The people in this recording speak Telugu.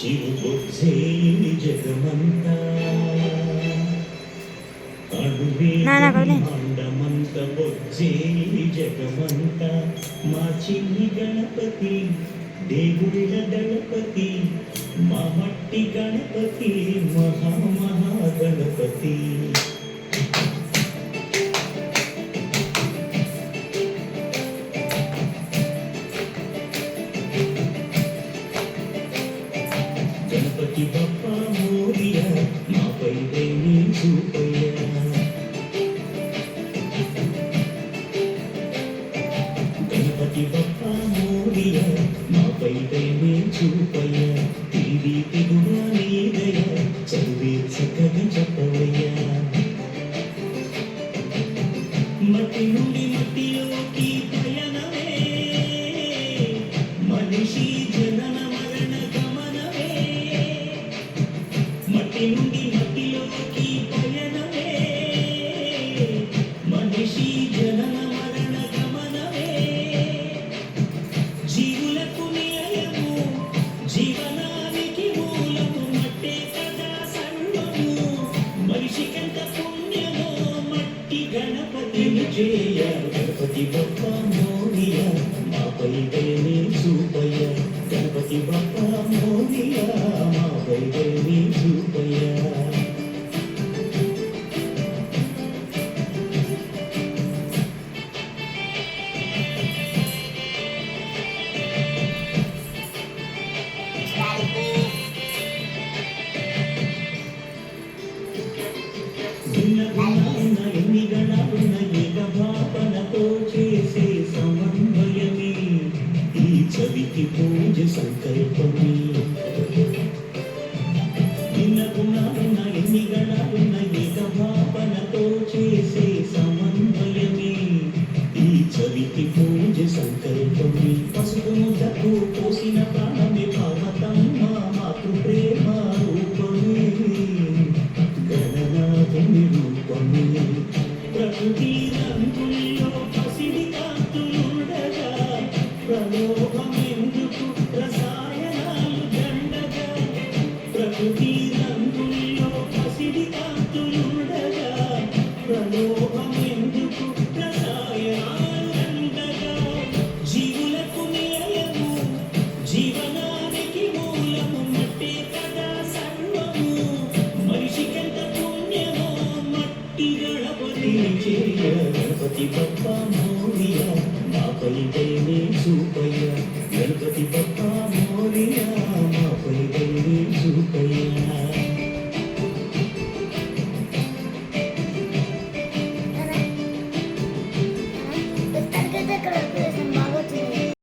చిరుబొచ్చేయి జగమంతా నానా కదలే మండమంత బొచ్చేయి జగమంతా మా చిన్ని గణపతి దేవుళ్ళ గణపతి మా మట్టి గణపతి మహామహాగణపతి గణపతి బప్ప మోరియా మాపై దేవి చూపయ్యా గణపతి బప్ప మోరియా మాపై దేవి చూపయ్యా టీవీ తెగుడా నీదయ్యా చదివే చక్కగా చెప్పవయ్యా మట్టి నుండి మట్టిలోకి పయనమే మనిషి జనన మరణ గమనమే మట్టి నుండి మట్టిలోకి పయనమే మనిషి జనన మరణ గమనమే జీవులకు నిలయము జీవనానికి మూలము మట్టే కదా సర్వము మనిషికెంత పుణ్యమో మట్టి గణపతిని చేయ గణపతి బప్ప మోరియా మాపై దయని చూపయ్య గణపతి బప్ప మోరియా మాపై దయని చూపయ్య భిన్నగుణాలున్న ఎన్ని గణాలున్న ఏక భావనతో చేసే సమన్వయమే ఈ చవితి పూజ సంకల్పమే భిన్నగుణాలున్న ఎన్ని గణాలున్న ఏక భావనతో చేసే సమన్వయమే ఈ చవితి పూజ సంకల్పమే పసుపు ముద్దకు పోసిన ప్రాణమే భావతమ్మ మాతృ ప్రేమ రూపమే గణనాథుని రూపమే ప్రకృతి రంగుల్లో పసిడి కాంతులుండగా ప్రలోభమే